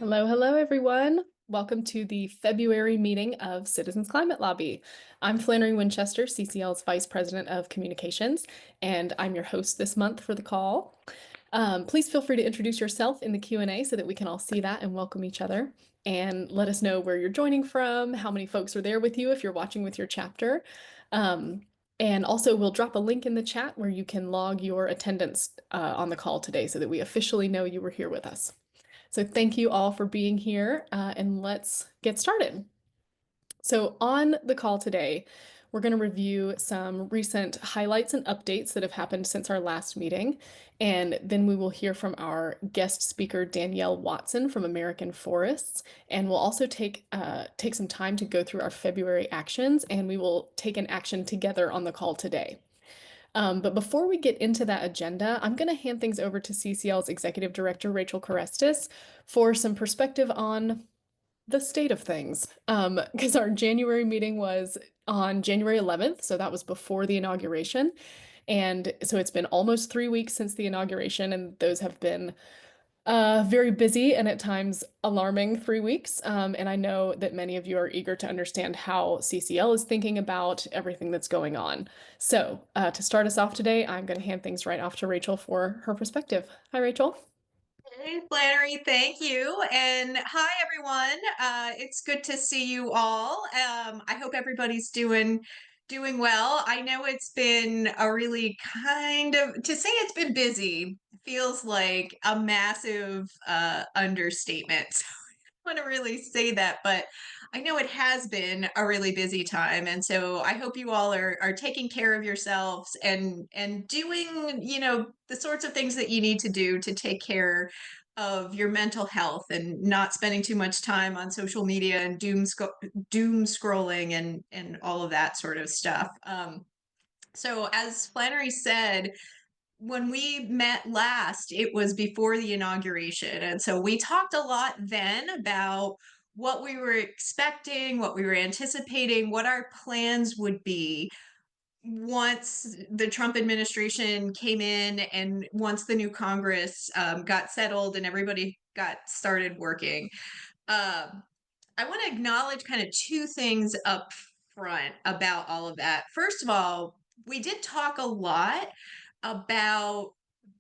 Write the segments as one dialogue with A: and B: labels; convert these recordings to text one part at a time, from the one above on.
A: Hello, hello, everyone. Welcome to the February meeting of Citizens Climate Lobby. I'm Flannery Winchester, CCL's Vice President of Communications, and I'm your host this month for the call. Please feel free to introduce yourself in the Q&A so that we can all see that and welcome each other. And let us know where you're joining from, how many folks are there with you if you're watching with your chapter. And also, we'll drop a link in the chat where you can log your attendance on the call today so that we officially know you were here with us. So thank you all for being here, and let's get started. So on the call today, we're going to review some recent highlights and updates that have happened since our last meeting, and then we will hear from our guest speaker, Danielle Watson from American Forests, and we'll also take some time to go through our February actions, and we will take an action together on the call today. But before we get into that agenda, I'm going to hand things over to CCL's Executive Director, Rachel Korestis, for some perspective on the state of things. Because our January meeting was on January 11th, so that was before the inauguration. And so it's been almost 3 weeks since the inauguration, and those have been very busy and at times alarming 3 weeks. And I know that many of you are eager to understand how CCL is thinking about everything that's going on. So to start us off today, I'm going to hand things right off to Rachel for her perspective. Hi, Rachel.
B: Hey, Flannery, thank you. And hi, everyone. It's good to see you all. I hope everybody's doing well. I know it's been a really to say it's been busy feels like a massive understatement. So I don't want to really say that, but I know it has been a really busy time. And so I hope you all are taking care of yourselves and doing, the sorts of things that you need to do to take care of your mental health and not spending too much time on social media and doom scrolling and all of that sort of stuff. So as Flannery said, when we met last, it was before the inauguration. And so we talked a lot then about what we were expecting, what we were anticipating, what our plans would be once the Trump administration came in and once the new Congress got settled and everybody got started working. I want to acknowledge kind of two things up front about all of that. First of all, we did talk a lot about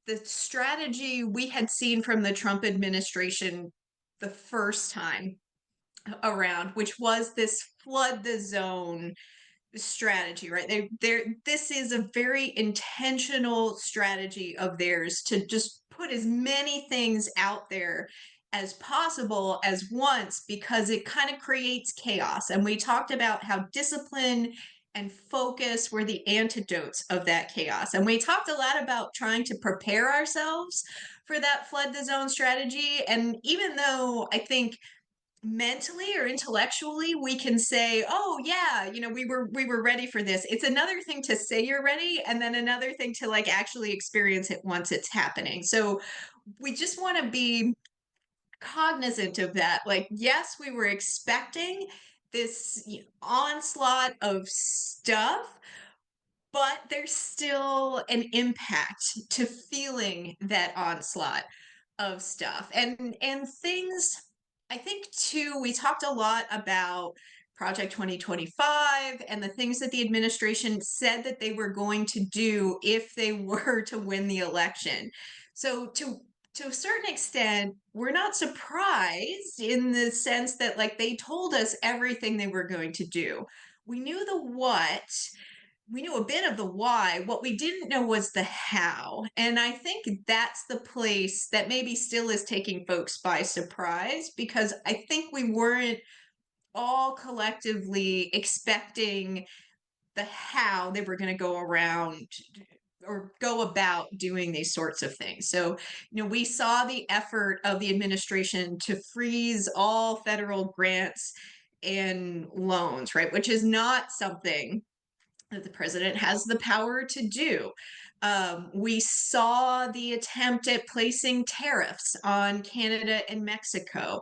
B: the strategy we had seen from the Trump administration the first time around, which was this flood the zone strategy, right? This is a very intentional strategy of theirs to just put as many things out there as possible as once because it kind of creates chaos. And we talked about how discipline and focus were the antidotes of that chaos. And we talked a lot about trying to prepare ourselves for that flood the zone strategy. And even though I think mentally or intellectually we can say, oh yeah, we were ready for this, it's another thing to say you're ready and then another thing to like actually experience it once it's happening. So we just want to be cognizant of that. Like, yes, we were expecting this onslaught of stuff, but there's still an impact to feeling that onslaught of stuff and things. I think too, we talked a lot about Project 2025 and the things that the administration said that they were going to do if they were to win the election. So to a certain extent, we're not surprised in the sense that like they told us everything they were going to do. We knew the what, we knew a bit of the why. What we didn't know was the how. And I think that's the place that maybe still is taking folks by surprise because I think we weren't all collectively expecting the how they were going to go around or go about doing these sorts of things. So, we saw the effort of the administration to freeze all federal grants and loans, right? Which is not something that the president has the power to do. We saw the attempt at placing tariffs on Canada and Mexico.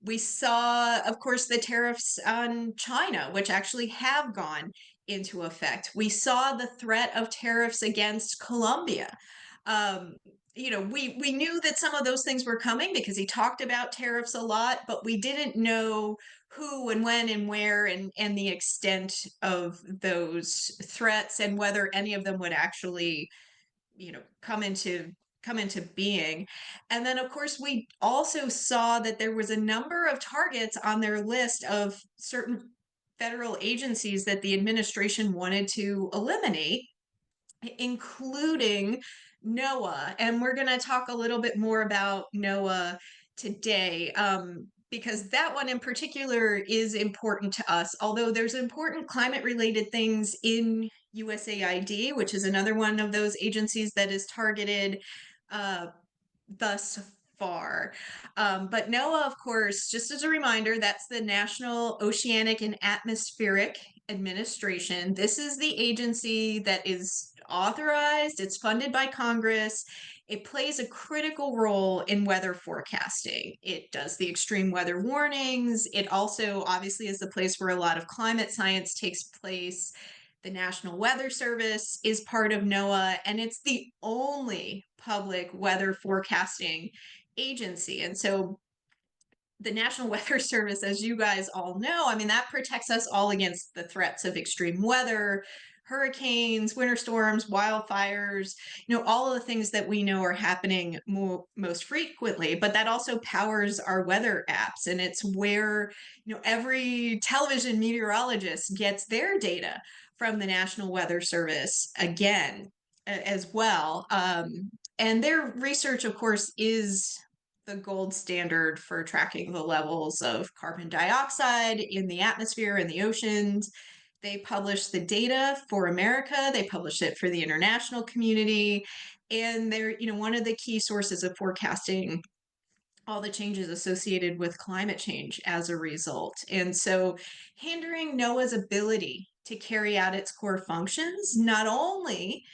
B: We saw, of course, the tariffs on China, which actually have gone into effect. We saw the threat of tariffs against Colombia. Um, we knew that some of those things were coming because he talked about tariffs a lot, but we didn't know who and when and where and the extent of those threats and whether any of them would actually, come into being. And then of course we also saw that there was a number of targets on their list of certain federal agencies that the administration wanted to eliminate, including NOAA. And we're going to talk a little bit more about NOAA today, because that one in particular is important to us. Although there's important climate related things in USAID, which is another one of those agencies that is targeted uh, thus far. But NOAA, of course, just as a reminder, that's the National Oceanic and Atmospheric Administration. This is the agency that is authorized, it's funded by Congress. It plays a critical role in weather forecasting. It does the extreme weather warnings. It also obviously is the place where a lot of climate science takes place. The National Weather Service is part of NOAA, and it's the only public weather forecasting agency. And so the National Weather Service, as you guys all know, I mean, that protects us all against the threats of extreme weather, hurricanes, winter storms, wildfires, all of the things that we know are happening most frequently. But that also powers our weather apps. And it's where, every television meteorologist gets their data from the National Weather Service again, as well. And their research, of course, is the gold standard for tracking the levels of carbon dioxide in the atmosphere and the oceans. They publish the data for America, they publish it for the international community, and they're, one of the key sources of forecasting all the changes associated with climate change as a result. And so hindering NOAA's ability to carry out its core functions not only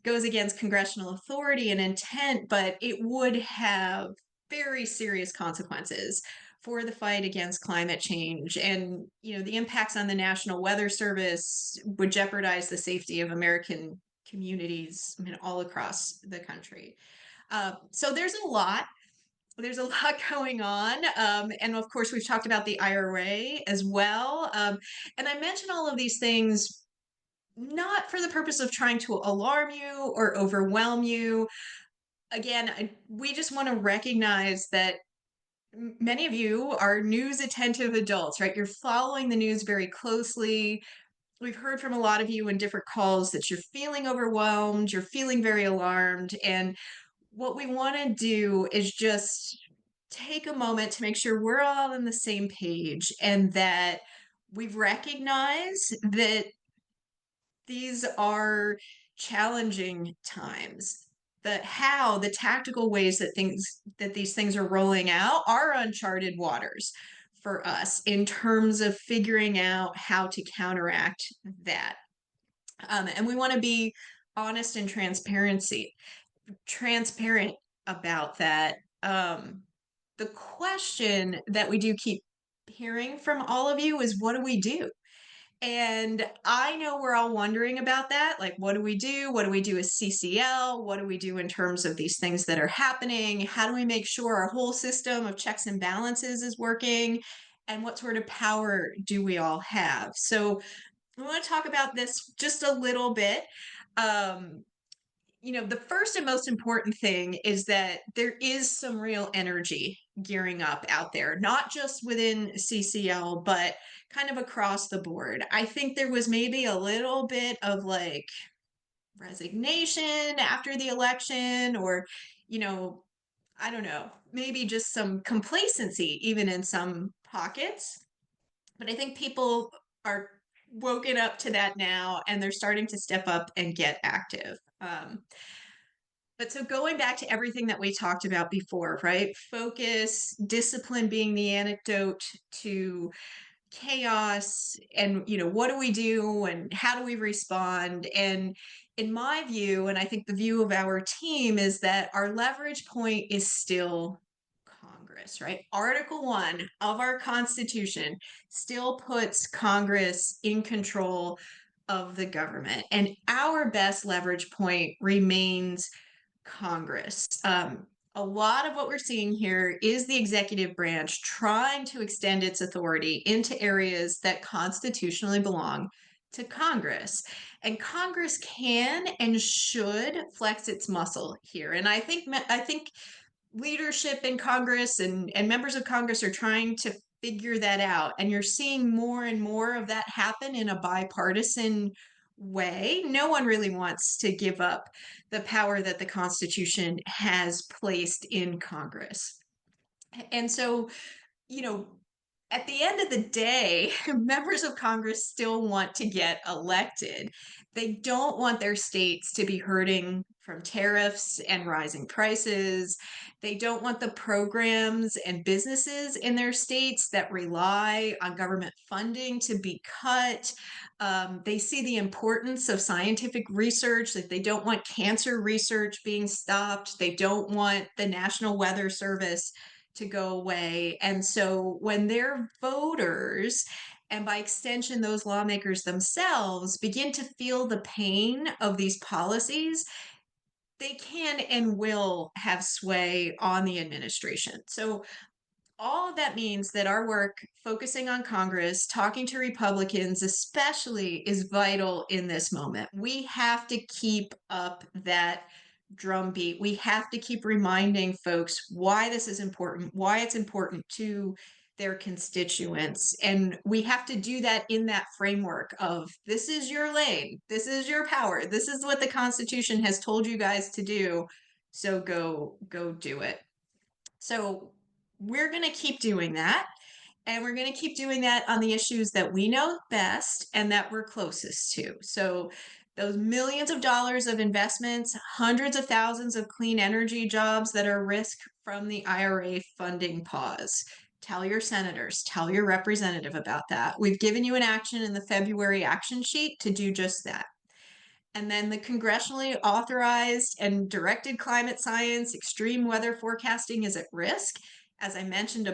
B: goes against congressional authority and intent, but it would have very serious consequences for the fight against climate change. And, the impacts on the National Weather Service would jeopardize the safety of American communities, all across the country. So there's a lot going on. And of course, we've talked about the IRA as well. And I mention all of these things not for the purpose of trying to alarm you or overwhelm you. Again, we just want to recognize that many of you are news attentive adults, right? You're following the news very closely. We've heard from a lot of you in different calls that you're feeling overwhelmed, you're feeling very alarmed. And what we want to do is just take a moment to make sure we're all on the same page and that we recognize that these are challenging times. The tactical ways that these things are rolling out are uncharted waters for us in terms of figuring out how to counteract that. And we want to be honest and transparent about that. The question that we do keep hearing from all of you is, what do we do? And I know we're all wondering about that. Like, what do we do? What do we do as CCL? What do we do in terms of these things that are happening? How do we make sure our whole system of checks and balances is working? And what sort of power do we all have? So I want to talk about this just a little bit. Um, the first and most important thing is that there is some real energy gearing up out there, not just within CCL, but kind of across the board. I think there was maybe a little bit of like resignation after the election, or, I don't know, maybe just some complacency, even in some pockets. But I think people are woken up to that now and they're starting to step up and get active. But so going back to everything that we talked about before, right? Focus, discipline being the antidote to chaos, and what do we do and how do we respond? And in my view, and I think the view of our team, is that our leverage point is still Congress, right? Article 1 of our Constitution still puts Congress in control of the government, and our best leverage point remains Congress. A lot of what we're seeing here is the executive branch trying to extend its authority into areas that constitutionally belong to Congress. And Congress can and should flex its muscle here. And I think leadership in Congress and members of Congress are trying to figure that out. And you're seeing more and more of that happen in a bipartisan way. No one really wants to give up the power that the Constitution has placed in Congress. And so, you know, at the end of the day, members of Congress still want to get elected. They don't want their states to be hurting from tariffs and rising prices. They don't want the programs and businesses in their states that rely on government funding to be cut. They see the importance of scientific research, that they don't want cancer research being stopped. They don't want the National Weather Service to go away. And so when their voters, and by extension, those lawmakers themselves, begin to feel the pain of these policies, they can and will have sway on the administration. So all of that means that our work focusing on Congress, talking to Republicans, especially, is vital in this moment. We have to keep up that drumbeat. We have to keep reminding folks why this is important, why it's important to their constituents. And we have to do that in that framework of this is your lane, this is your power, this is what the Constitution has told you guys to do. So go do it. So we're going to keep doing that. And we're going to keep doing that on the issues that we know best and that we're closest to. So those millions of dollars of investments, hundreds of thousands of clean energy jobs that are risk from the IRA funding pause. Tell your senators, tell your representative about that. We've given you an action in the February action sheet to do just that. And then the congressionally authorized and directed climate science, extreme weather forecasting is at risk. As I mentioned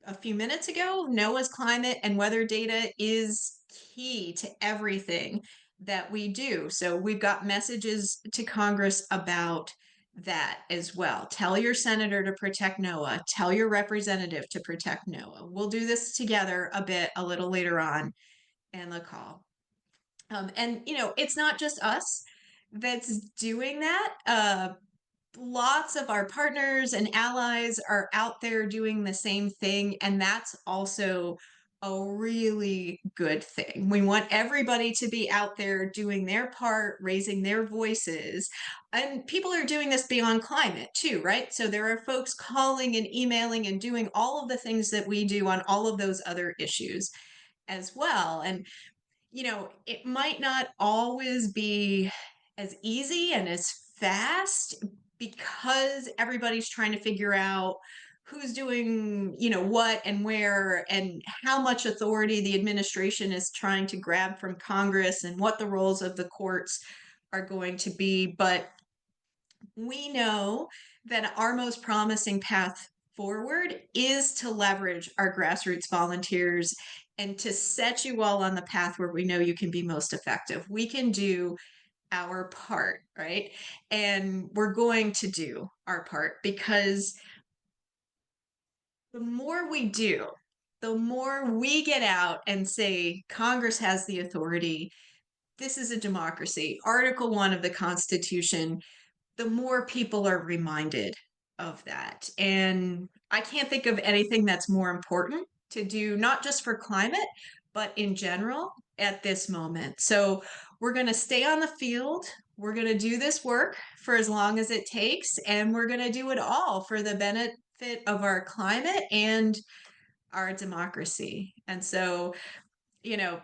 B: a few minutes ago, NOAA's climate and weather data is key to everything that we do. So we've got messages to Congress about that as well. Tell your senator to protect NOAA. Tell your representative to protect NOAA. We'll do this together a little later on in the call. And it's not just us that's doing that. Lots of our partners and allies are out there doing the same thing, and that's also a really good thing. We want everybody to be out there doing their part, raising their voices. And people are doing this beyond climate too, right? So there are folks calling and emailing and doing all of the things that we do on all of those other issues as well. And it might not always be as easy and as fast because everybody's trying to figure out who's doing, what and where and how much authority the administration is trying to grab from Congress and what the roles of the courts are going to be. But we know that our most promising path forward is to leverage our grassroots volunteers and to set you all on the path where we know you can be most effective. We can do our part, right? And we're going to do our part because the more we do, the more we get out and say Congress has the authority. This is a democracy. Article 1 of the Constitution, the more people are reminded of that. And I can't think of anything that's more important to do, not just for climate, but in general at this moment. So we're going to stay on the field. We're going to do this work for as long as it takes, and we're going to do it all for the benefit of our climate and our democracy. And so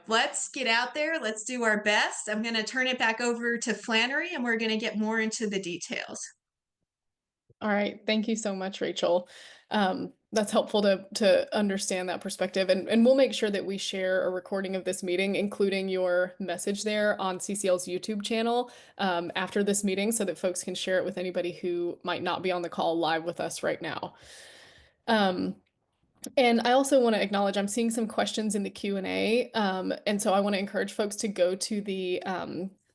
B: let's get out there. Let's do our best. I'm going to turn it back over to Flannery and we're going to get more into the details.
A: All right. Thank you so much, Rachel. That's helpful to understand that perspective. And we'll make sure that we share a recording of this meeting, including your message there on CCL's YouTube channel after this meeting so that folks can share it with anybody who might not be on the call live with us right now. And I also want to acknowledge I'm seeing some questions in the Q&A. And so I want to encourage folks to go to the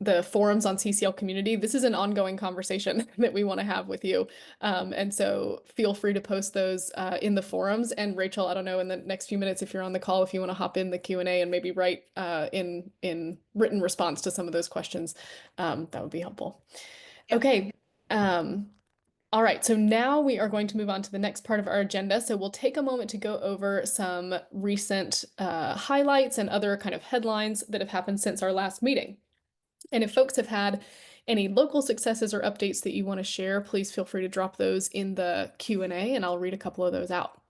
A: the forums on CCL community, this is an ongoing conversation that we want to have with you. And so feel free to post those in the forums. And Rachel, I don't know, in the next few minutes, if you're on the call, if you want to hop in the Q&A and maybe write in written response to some of those questions, that would be helpful.
B: Yep.
A: Okay. All right, so now we are going to move on to the next part of our agenda. So we'll take a moment to go over some recent highlights and other kind of headlines that have happened since our last meeting. And if folks have had any local successes or updates that you want to share, please feel free to drop those in the Q&A and I'll read a couple of those out.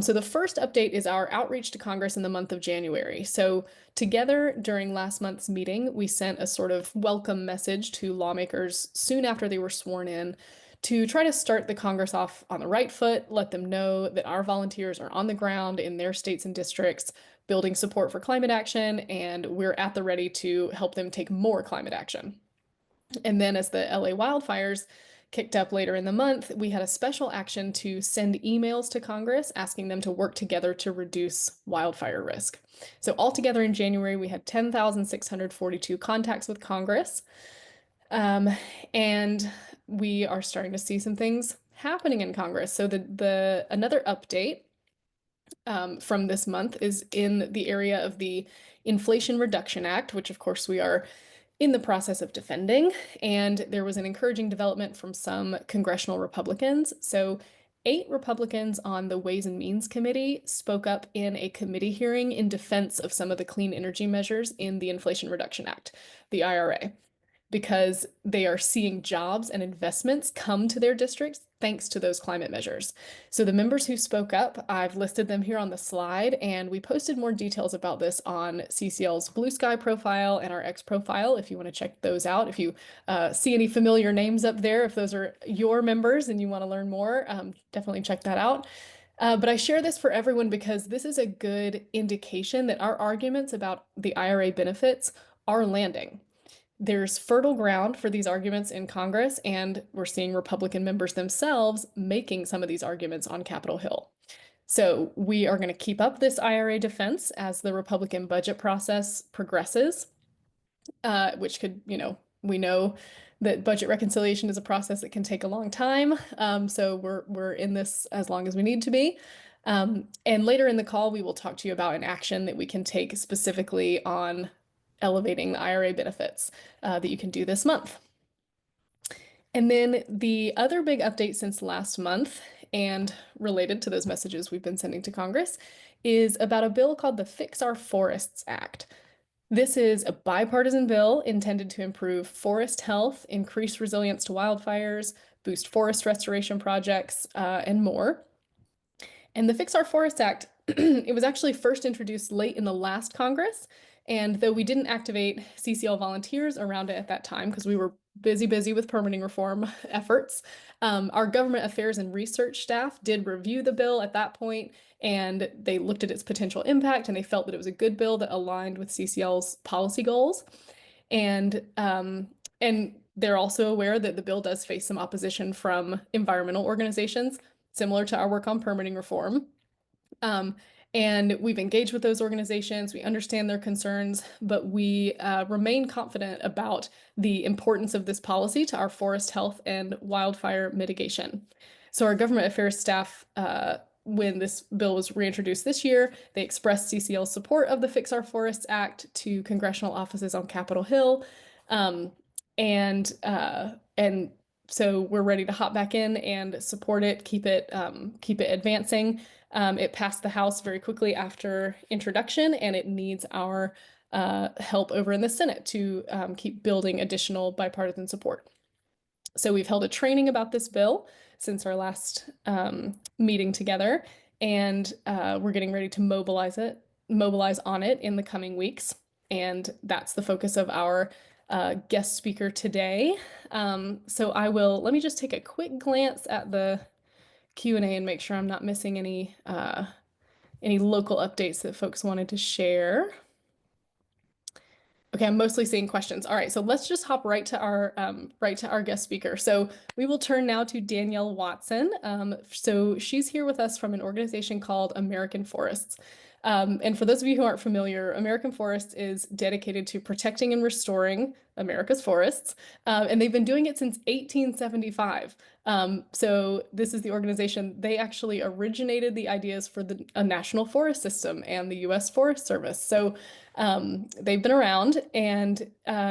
A: So the first update is our outreach to Congress in the month of January. So together during last month's meeting, we sent a sort of welcome message to lawmakers soon after they were sworn in to try to start the Congress off on the right foot, let them know that our volunteers are on the ground in their states and districts building support for climate action, and we're at the ready to help them take more climate action. And then as the LA wildfires kicked up later in the month, we had a special action to send emails to Congress asking them to work together to reduce wildfire risk. So altogether in January, we had 10,642 contacts with Congress. And we are starting to see some things happening in Congress. So the another update from this month is in the area of the Inflation Reduction Act, which of course we are in the process of defending. And there was an encouraging development from some congressional Republicans. So 8 Republicans on the Ways and Means Committee spoke up in a committee hearing in defense of some of the clean energy measures in the Inflation Reduction Act, the IRA, because they are seeing jobs and investments come to their districts thanks to those climate measures. So the members who spoke up, I've listed them here on the slide, and we posted more details about this on CCL's Blue Sky profile and our X profile if you want to check those out. If you see any familiar names up there, if those are your members and you want to learn more, definitely check that out. But I share this for everyone because this is a good indication that our arguments about the IRA benefits are landing. There's fertile ground for these arguments in Congress, and we're seeing Republican members themselves making some of these arguments on Capitol Hill. So we are going to keep up this IRA defense as the Republican budget process progresses, which could, we know that budget reconciliation is a process that can take a long time. So we're in this as long as we need to be. And later in the call, we will talk to you about an action that we can take specifically on elevating the IRA benefits that you can do this month. And then the other big update since last month, and related to those messages we've been sending to Congress, is about a bill called the Fix Our Forests Act. This is a bipartisan bill intended to improve forest health, increase resilience to wildfires, boost forest restoration projects, and more. And the Fix Our Forest Act, it was actually first introduced late in the last Congress. And though we didn't activate CCL volunteers around it at that time because we were busy with permitting reform efforts, our government affairs and research staff did review the bill at that point, and they looked at its potential impact and they felt that it was a good bill that aligned with CCL's policy goals. And they're also aware that the bill does face some opposition from environmental organizations, similar to our work on permitting reform. And we've engaged with those organizations. We understand their concerns, but we remain confident about the importance of this policy to our forest health and wildfire mitigation. So our government affairs staff, when this bill was reintroduced this year, they expressed CCL's support of the Fix Our Forests Act to congressional offices on Capitol Hill. And so we're ready to hop back in and support it, keep it advancing. It passed the House very quickly after introduction, and it needs our help over in the Senate to keep building additional bipartisan support. So we've held a training about this bill since our last meeting together, and we're getting ready to mobilize on it in the coming weeks. And that's the focus of our guest speaker today. So let me just take a quick glance at the Q&A and make sure I'm not missing any local updates that folks wanted to share. Okay, I'm mostly seeing questions. All right, so let's just hop right to our guest speaker. So we will turn now to Danielle Watson. So she's here with us from an organization called American Forests. And for those of you who aren't familiar, American Forest is dedicated to protecting and restoring America's forests, and they've been doing it since 1875. So this is the organization, they actually originated the ideas for a national forest system and the U.S. Forest Service. So they've been around and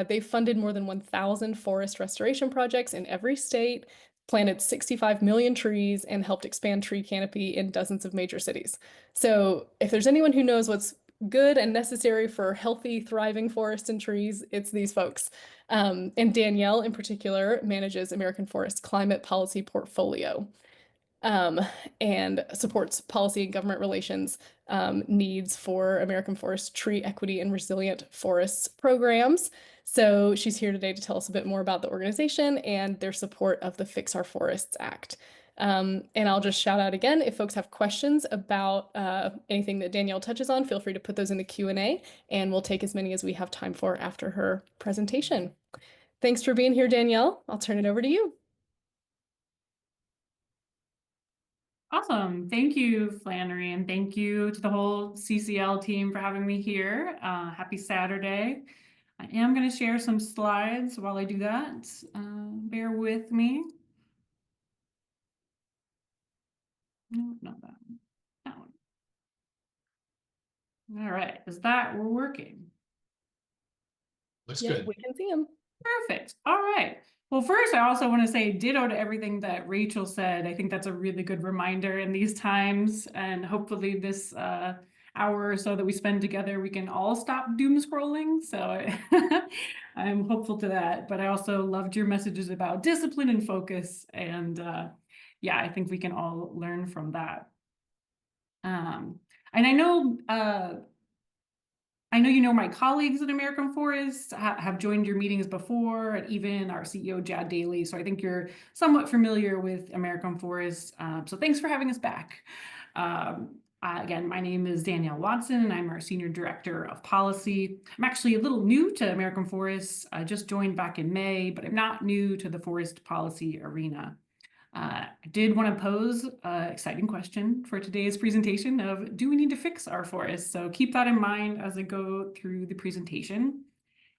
A: they've funded more than 1,000 forest restoration projects in every state, planted 65 million trees, and helped expand tree canopy in dozens of major cities. So if there's anyone who knows what's good and necessary for healthy, thriving forests and trees, it's these folks. And Danielle, in particular, manages American Forest Climate Policy Portfolio, um, and supports policy and government relations needs for American Forest tree equity and resilient forests programs. So she's here today to tell us a bit more about the organization and their support of the Fix Our Forests Act. And I'll just shout out again, if folks have questions about anything that Danielle touches on, feel free to put those in the Q&A, and we'll take as many as we have time for after her presentation. Thanks for being here, Danielle. I'll turn it over to you.
C: Awesome. Thank you, Flannery, and thank you to the whole CCL team for having me here. Happy Saturday. I am going to share some slides while I do that. Bear with me. No, not that one. That one. All right. Is that we're working?
D: Looks
A: Yeah,
D: good.
A: we can see them.
C: Perfect. All right. Well, first, I also want to say ditto to everything that Rachel said. I think that's a really good reminder in these times. And hopefully this hour or so that we spend together, we can all stop doom scrolling. So I'm hopeful to that. But I also loved your messages about discipline and focus. And yeah, I think we can all learn from that. And I know you know my colleagues at American Forest have joined your meetings before, and even our CEO, Jad Daly. So I think you're somewhat familiar with American Forest. So thanks for having us back. Again, my name is Danielle Watson, and I'm our Senior Director of Policy. I'm actually a little new to American Forest. I just joined back in May, but I'm not new to the forest policy arena. I did want to pose an exciting question for today's presentation of, do we need to fix our forests? So keep that in mind as I go through the presentation.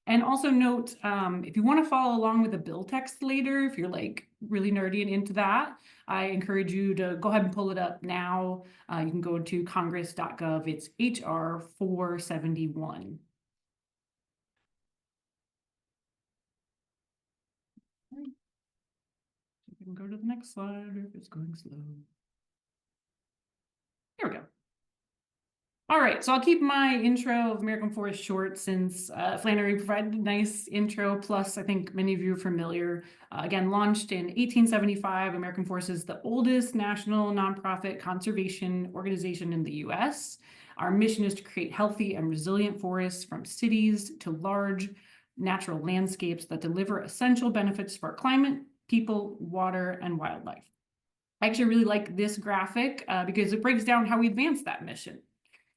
C: And also note, if you want to follow along with the bill text later, if you're like really nerdy and into that, I encourage you to go ahead and pull it up now. You can go to congress.gov. It's HR 471. You can go to the next slide if it's going slow. Here we go. All right, so I'll keep my intro of American Forest short since Flannery provided a nice intro, plus I think many of you are familiar. Again, launched in 1875, American Forest is the oldest national nonprofit conservation organization in the US. Our mission is to create healthy and resilient forests from cities to large natural landscapes that deliver essential benefits for our climate, people, water, and wildlife. I actually really like this graphic because it breaks down how we advance that mission.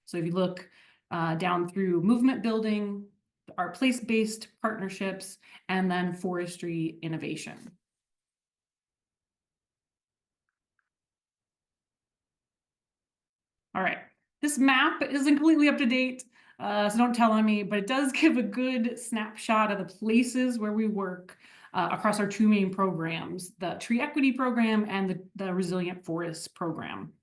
C: So if you look down through movement building, our place-based partnerships, and then forestry innovation. All right, this map isn't completely up to date, so don't tell on me, but it does give a good snapshot of the places where we work across our two main programs, the Tree Equity Program and the Resilient Forests Program.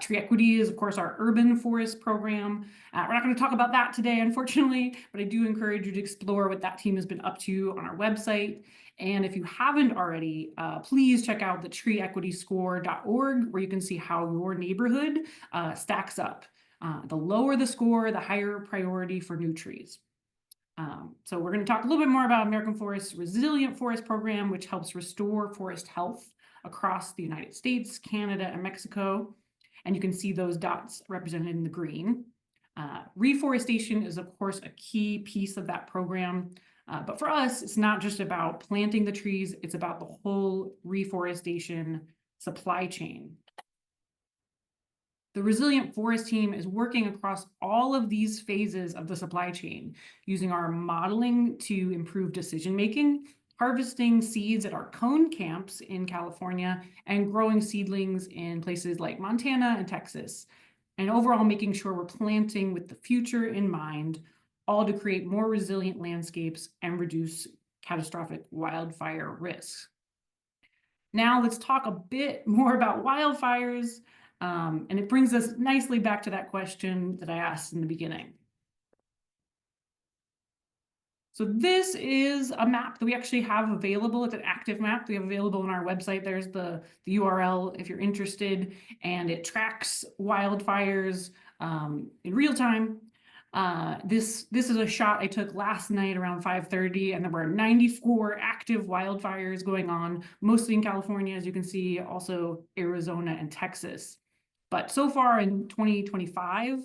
C: Tree Equity is, of course, our urban forest program. We're not going to talk about that today, unfortunately, but I do encourage you to explore what that team has been up to on our website. And if you haven't already, please check out the treeequityscore.org, where you can see how your neighborhood stacks up. The lower the score, the higher priority for new trees. So we're going to talk a little bit more about American Forest's Resilient Forest Program, which helps restore forest health across the United States, Canada, and Mexico. And you can see those dots represented in the green. Reforestation is, of course, a key piece of that program. But for us, it's not just about planting the trees, it's about the whole reforestation supply chain. The Resilient Forest team is working across all of these phases of the supply chain, using our modeling to improve decision-making, harvesting seeds at our cone camps in California, and growing seedlings in places like Montana and Texas. and overall making sure we're planting with the future in mind, all to create more resilient landscapes and reduce catastrophic wildfire risks. Now let's talk a bit more about wildfires, and it brings us nicely back to that question that I asked in the beginning. So this is a map that we actually have available. It's an active map we have available on our website. There's the URL if you're interested, and it tracks wildfires in real time. This is a shot I took last night around 5:30, and there were 94 active wildfires going on, mostly in California, as you can see, also Arizona and Texas. But so far in 2025,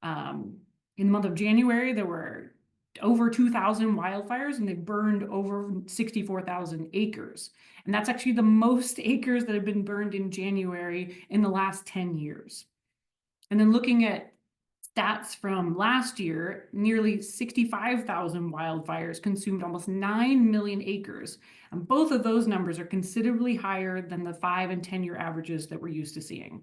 C: in the month of January, there were over 2,000 wildfires, and they burned over 64,000 acres. And that's actually the most acres that have been burned in January in the last 10 years. And then looking at stats from last year, nearly 65,000 wildfires consumed almost 9 million acres. And both of those numbers are considerably higher than the 5- and 10-year averages that we're used to seeing.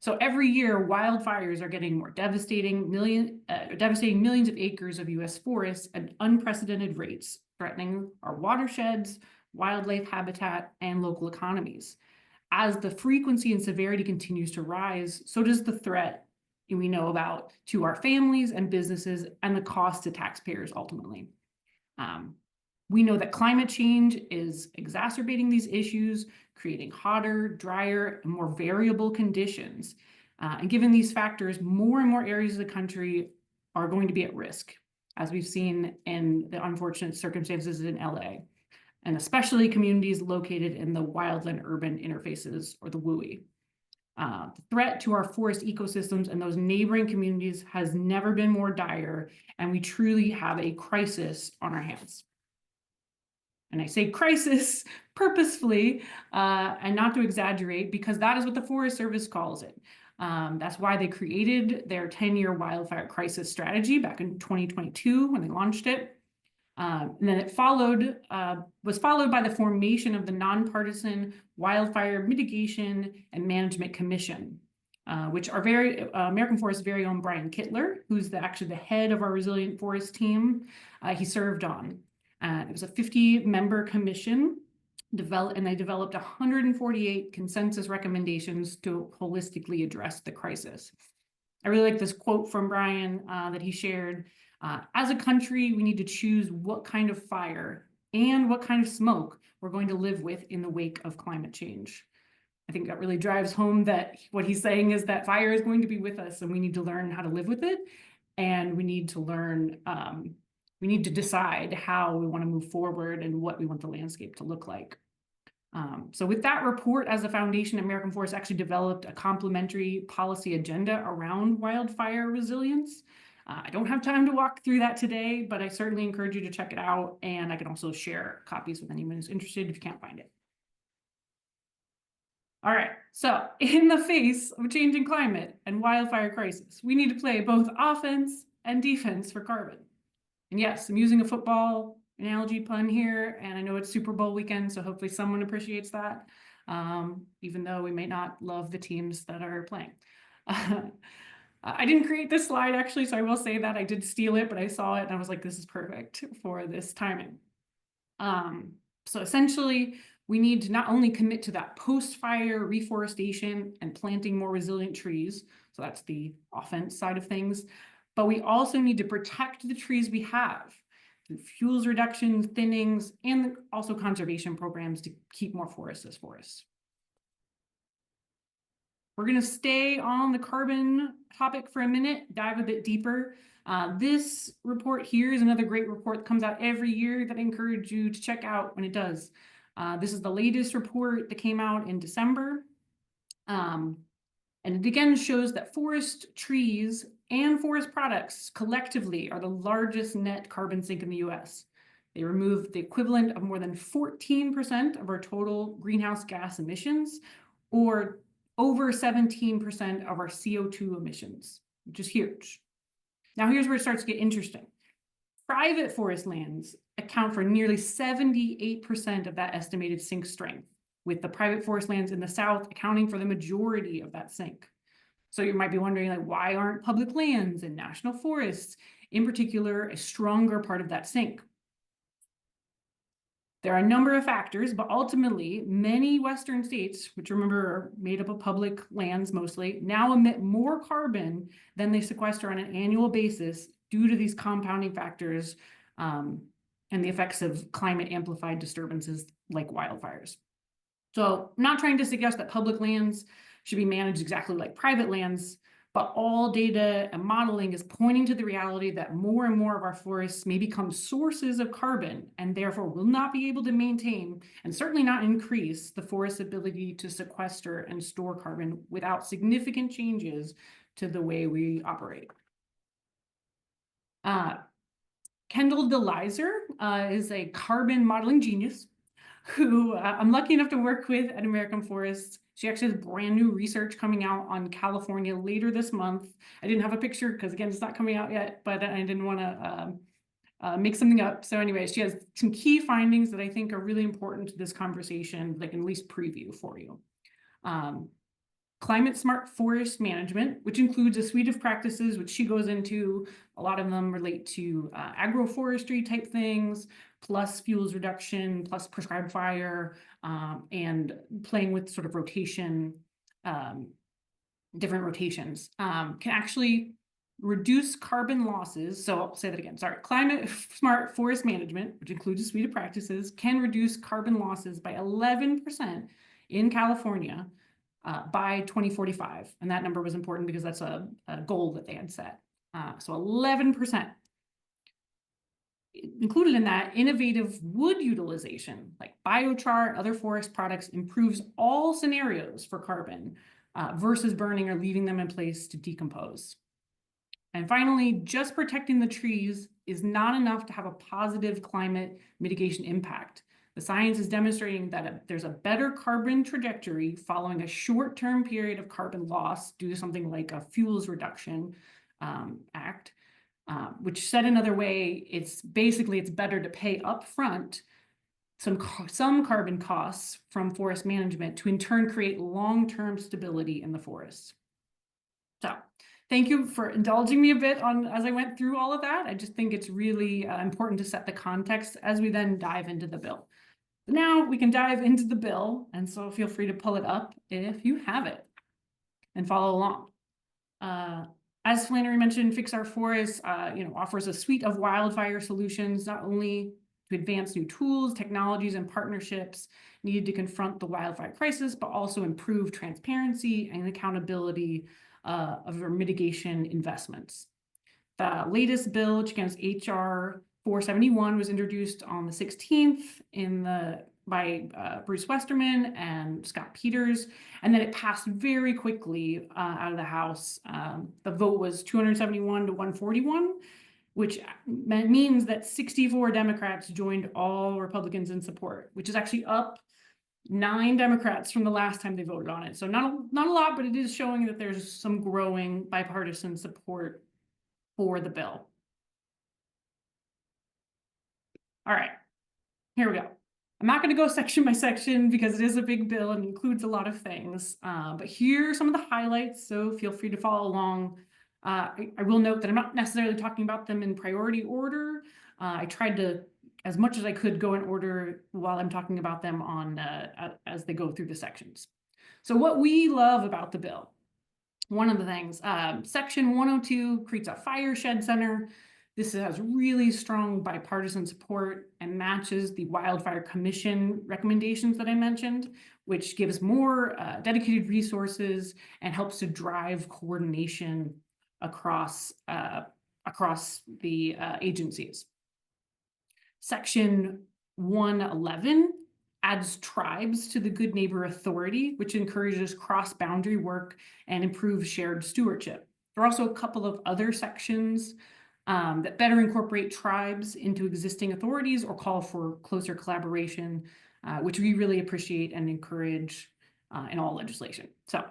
C: So every year, wildfires are getting more devastating millions of acres of U.S. forests at unprecedented rates, threatening our watersheds, wildlife habitat, and local economies. As the frequency and severity continues to rise, so does the threat we know about to our families and businesses, and the cost to taxpayers ultimately. We know that climate change is exacerbating these issues, creating hotter, drier, and more variable conditions. And given these factors, more and more areas of the country are going to be at risk, as we've seen in the unfortunate circumstances in LA, and especially communities located in the wildland-urban interfaces, or the WUI. The threat to our forest ecosystems and those neighboring communities has never been more dire, and we truly have a crisis on our hands. And I say crisis purposefully and not to exaggerate, because that is what the Forest Service calls it. That's why they created their 10-year wildfire crisis strategy back in 2022 when they launched it. And then it was followed by the formation of the Nonpartisan Wildfire Mitigation and Management Commission, which are American Forest's very own Brian Kittler, who's actually the head of our Resilient Forest team, he served on. It was a 50-member commission, and they developed 148 consensus recommendations to holistically address the crisis. I really like this quote from Brian that he shared. As a country, we need to choose what kind of fire and what kind of smoke we're going to live with in the wake of climate change. I think that really drives home that what he's saying is that fire is going to be with us, and we need to learn how to live with it. And we need to learn, we need to decide how we want to move forward and what we want the landscape to look like. So with that report as a foundation, American Forest actually developed a complementary policy agenda around wildfire resilience. I don't have time to walk through that today, but I certainly encourage you to check it out, and I can also share copies with anyone who's interested if you can't find it. All right, so in the face of a changing climate and wildfire crisis, we need to play both offense and defense for carbon. And yes, I'm using a football analogy pun here, and I know it's Super Bowl weekend, so hopefully someone appreciates that, even though we may not love the teams that are playing. I didn't create this slide actually, so I will say that I did steal it, but I saw it and I was like, this is perfect for this timing. So essentially, we need to not only commit to that post-fire reforestation and planting more resilient trees, so that's the offense side of things, but we also need to protect the trees we have through fuels reductions, thinnings, and also conservation programs to keep more forests as forests. We're going to stay on the carbon topic for a minute, dive a bit deeper. This report here is another great report that comes out every year that I encourage you to check out when it does. This is the latest report that came out in December. And it again shows that forest trees and forest products collectively are the largest net carbon sink in the US. They remove the equivalent of more than 14% of our total greenhouse gas emissions, or over 17% of our CO2 emissions, which is huge. Now here's where it starts to get interesting. Private forest lands account for nearly 78% of that estimated sink strength, with the private forest lands in the South accounting for the majority of that sink. So you might be wondering, like, why aren't public lands and national forests, in particular, a stronger part of that sink? There are a number of factors, but ultimately, many Western states, which remember are made up of public lands mostly, now emit more carbon than they sequester on an annual basis due to these compounding factors and the effects of climate amplified disturbances like wildfires. So I'm not trying to suggest that public lands should be managed exactly like private lands, but all data and modeling is pointing to the reality that more and more of our forests may become sources of carbon and therefore will not be able to maintain and certainly not increase the forest's ability to sequester and store carbon without significant changes to the way we operate. Kendall DeLizer is a carbon modeling genius who I'm lucky enough to work with at American Forests. She actually has brand new research coming out on California later this month. I didn't have a picture because, again, it's not coming out yet, but I didn't want to make something up. So anyway, she has some key findings that I think are really important to this conversation, that I can at least preview for you. Climate smart forest management, which includes a suite of practices, which she goes into. A lot of them relate to agroforestry type things, plus fuels reduction, plus prescribed fire, and playing with sort of rotation, different rotations, can actually reduce carbon losses. So I'll say that again, sorry. Climate smart forest management, which includes a suite of practices, can reduce carbon losses by 11% in California by 2045. And that number was important because that's a goal that they had set. So 11%. Included in that, innovative wood utilization, like biochar, other forest products, improves all scenarios for carbon versus burning or leaving them in place to decompose. And finally, just protecting the trees is not enough to have a positive climate mitigation impact. The science is demonstrating that there's a better carbon trajectory following a short-term period of carbon loss due to something like a fuels reduction act, which said another way, it's better to pay upfront some carbon costs from forest management to in turn create long-term stability in the forests. So thank you for indulging me a bit as I went through all of that. I just think it's really important to set the context as we then dive into the bill. Now we can dive into the bill, and so feel free to pull it up if you have it and follow along. As Flannery mentioned, Fix Our Forests offers a suite of wildfire solutions, not only to advance new tools, technologies, and partnerships needed to confront the wildfire crisis, but also improve transparency and accountability of our mitigation investments. The latest bill, which again is HR 471, was introduced on the 16th by Bruce Westerman and Scott Peters, and then it passed very quickly out of the House. The vote was 271 to 141, which means that 64 Democrats joined all Republicans in support, which is actually up 9 Democrats from the last time they voted on it. So not a lot, but it is showing that there's some growing bipartisan support for the bill. All right, here we go. I'm not going to go section by section because it is a big bill and includes a lot of things, but here are some of the highlights, so feel free to follow along. I will note that I'm not necessarily talking about them in priority order. I tried to, as much as I could, go in order while I'm talking about them as they go through the sections. So what we love about the bill, one of the things, Section 102 creates a fire shed center. This has really strong bipartisan support and matches the Wildfire Commission recommendations that I mentioned, which gives more dedicated resources and helps to drive coordination across the agencies. Section 111 adds tribes to the Good Neighbor Authority, which encourages cross-boundary work and improves shared stewardship. There are also a couple of other sections that better incorporate tribes into existing authorities or call for closer collaboration, which we really appreciate and encourage in all legislation. So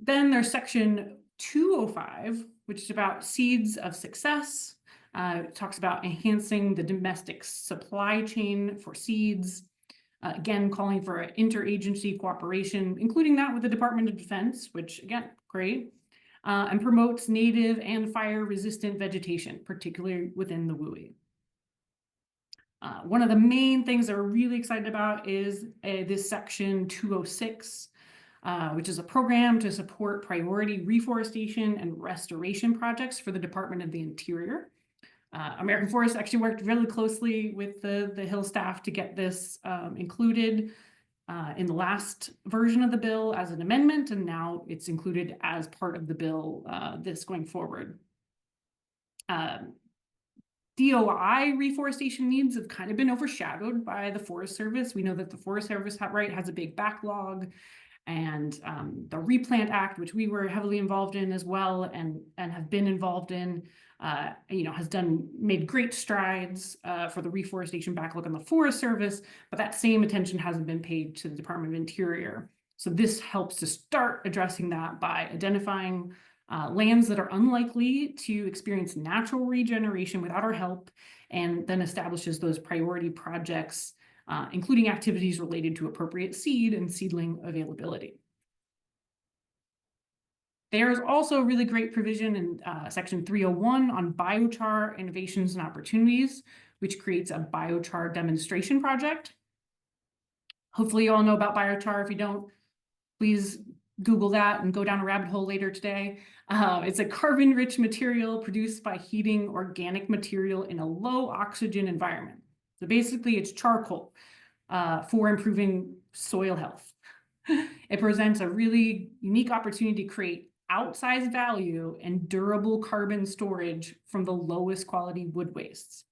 C: then there's Section 205, which is about seeds of success. It talks about enhancing the domestic supply chain for seeds. Again, calling for interagency cooperation, including that with the Department of Defense, which again, great, and promotes native and fire-resistant vegetation, particularly within the WUI. One of the main things that we're really excited about is this section 206, which is a program to support priority reforestation and restoration projects for the Department of the Interior. American Forest actually worked really closely with the Hill staff to get this included in the last version of the bill as an amendment, and now it's included as part of the bill this going forward. DOI reforestation needs have kind of been overshadowed by the Forest Service. We know that the Forest Service has a big backlog, and the Replant Act, which we were heavily involved in as well and have been involved in, has made great strides for the reforestation backlog on the Forest Service, but that same attention hasn't been paid to the Department of Interior. So this helps to start addressing that by identifying lands that are unlikely to experience natural regeneration without our help, and then establishes those priority projects, including activities related to appropriate seed and seedling availability. There's also a really great provision in section 301 on biochar innovations and opportunities, which creates a biochar demonstration project. Hopefully you all know about biochar. If you don't, please Google that and go down a rabbit hole later today. It's a carbon-rich material produced by heating organic material in a low oxygen environment. So basically it's charcoal for improving soil health. It presents a really unique opportunity to create outsized value and durable carbon storage from the lowest quality wood wastes.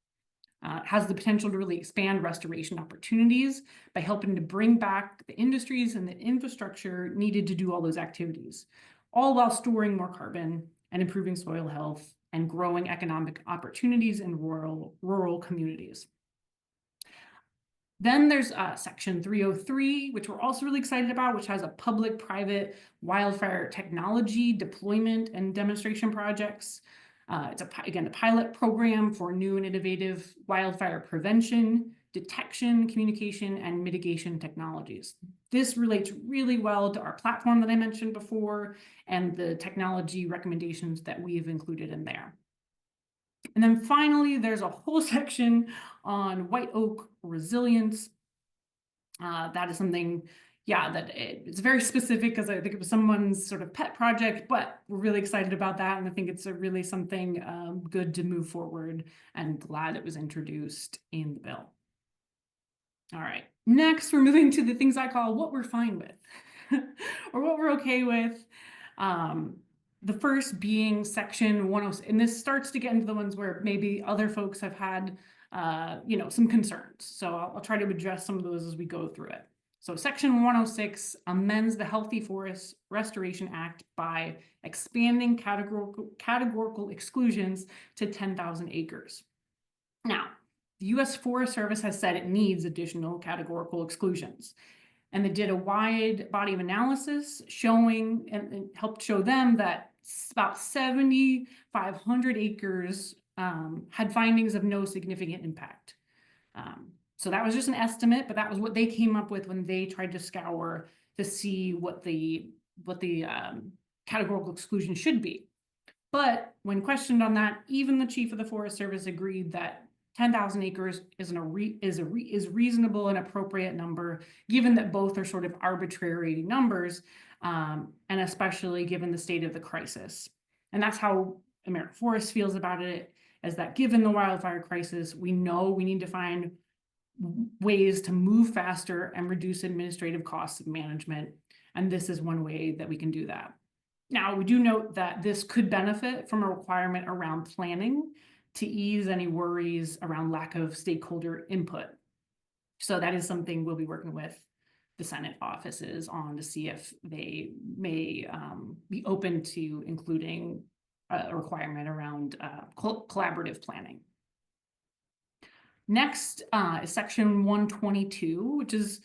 C: It has the potential to really expand restoration opportunities by helping to bring back the industries and the infrastructure needed to do all those activities, all while storing more carbon and improving soil health and growing economic opportunities in rural communities. Then there's section 303, which we're also really excited about, which has a public-private wildfire technology deployment and demonstration projects. It's again a pilot program for new and innovative wildfire prevention, detection, communication, and mitigation technologies. This relates really well to our platform that I mentioned before and the technology recommendations that we have included in there. And then finally, there's a whole section on white oak resilience. That is something, that it's very specific because I think it was someone's sort of pet project, but we're really excited about that. And I think it's really something good to move forward, and glad it was introduced in the bill. All right, next we're moving to the things I call what we're fine with or what we're okay with. The first being section 106, and this starts to get into the ones where maybe other folks have had, some concerns. So I'll try to address some of those as we go through it. So section 106 amends the Healthy Forest Restoration Act by expanding categorical exclusions to 10,000 acres. Now, the U.S. Forest Service has said it needs additional categorical exclusions. And they did a wide body of analysis showing and helped show them that about 7,500 acres had findings of no significant impact. So that was just an estimate, but that was what they came up with when they tried to scour to see what the categorical exclusion should be. But when questioned on that, even the chief of the Forest Service agreed that 10,000 acres is reasonable and appropriate number, given that both are sort of arbitrary numbers, and especially given the state of the crisis. And that's how American Forest feels about it, is that given the wildfire crisis, we know we need to find ways to move faster and reduce administrative costs of management. And this is one way that we can do that. Now, we do note that this could benefit from a requirement around planning to ease any worries around lack of stakeholder input. So that is something we'll be working with the Senate offices on to see if they may be open to including a requirement around collaborative planning. Next is section 122, which is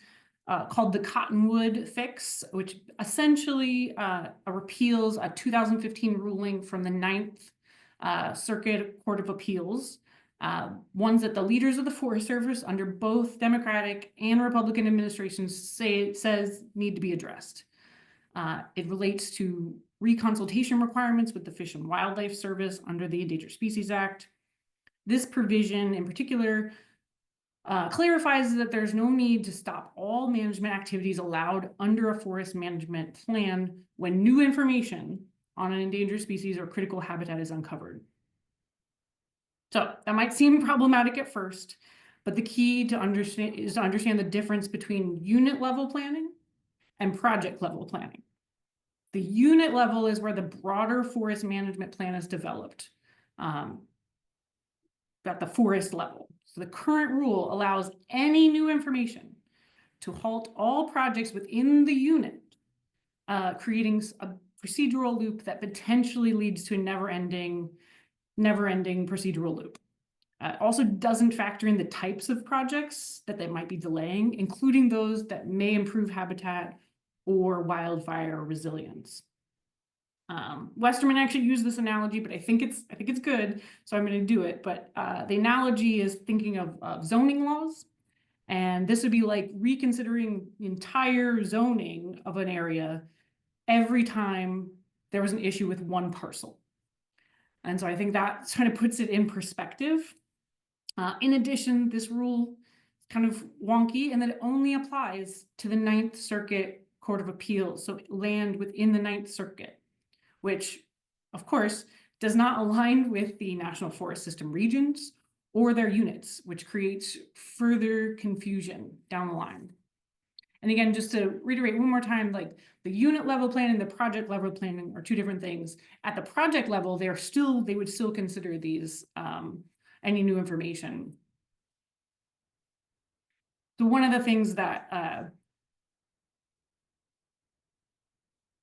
C: called the Cottonwood Fix, which essentially repeals a 2015 ruling from the Ninth Circuit Court of Appeals ones that the leaders of the Forest Service under both Democratic and Republican administrations says need to be addressed. It relates to reconsultation requirements with the Fish and Wildlife Service under the Endangered Species Act. This provision in particular clarifies that there's no need to stop all management activities allowed under a forest management plan when new information on an endangered species or critical habitat is uncovered. So that might seem problematic at first, but the key to understand is to understand the difference between unit level planning and project level planning. The unit level is where the broader forest management plan is developed at the forest level. So the current rule allows any new information to halt all projects within the unit, creating a procedural loop that potentially leads to a never-ending procedural loop. Also doesn't factor in the types of projects that they might be delaying, including those that may improve habitat or wildfire resilience. Westerman actually used this analogy, but I think it's good, so I'm going to do it. But the analogy is thinking of zoning laws, and this would be like reconsidering the entire zoning of an area every time there was an issue with one parcel. And so I think that kind of puts it in perspective. In addition, this rule is kind of wonky in that it only applies to the Ninth Circuit Court of Appeals, so land within the Ninth Circuit, which, of course, does not align with the National Forest System regions or their units, which creates further confusion down the line. And again, just to reiterate one more time, like the unit level planning, the project level planning are two different things. At the project level, they would still consider these any new information. So one of the things that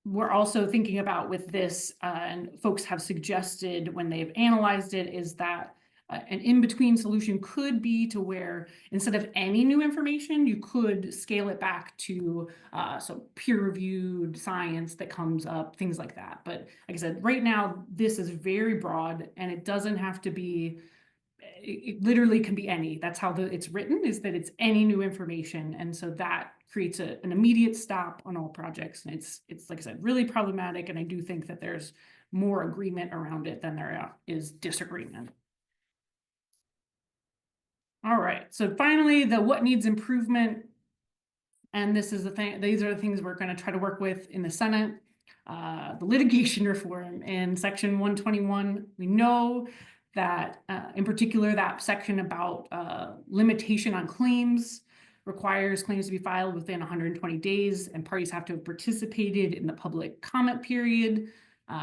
C: we're also thinking about with this, and folks have suggested when they've analyzed it, is that an in-between solution could be to where instead of any new information, you could scale it back to so peer-reviewed science that comes up, things like that. But like I said, right now, this is very broad, and it doesn't have to be, it literally can be any. That's how it's written, is that it's any new information. And so that creates an immediate stop on all projects. And it's like I said, really problematic. And I do think that there's more agreement around it than there is disagreement. All right, so finally, the what needs improvement. And this is the thing, these are the things we're going to try to work with in the Senate. The litigation reform in section 121. We know that in particular, that section about limitation on claims requires claims to be filed within 120 days, and parties have to have participated in the public comment period.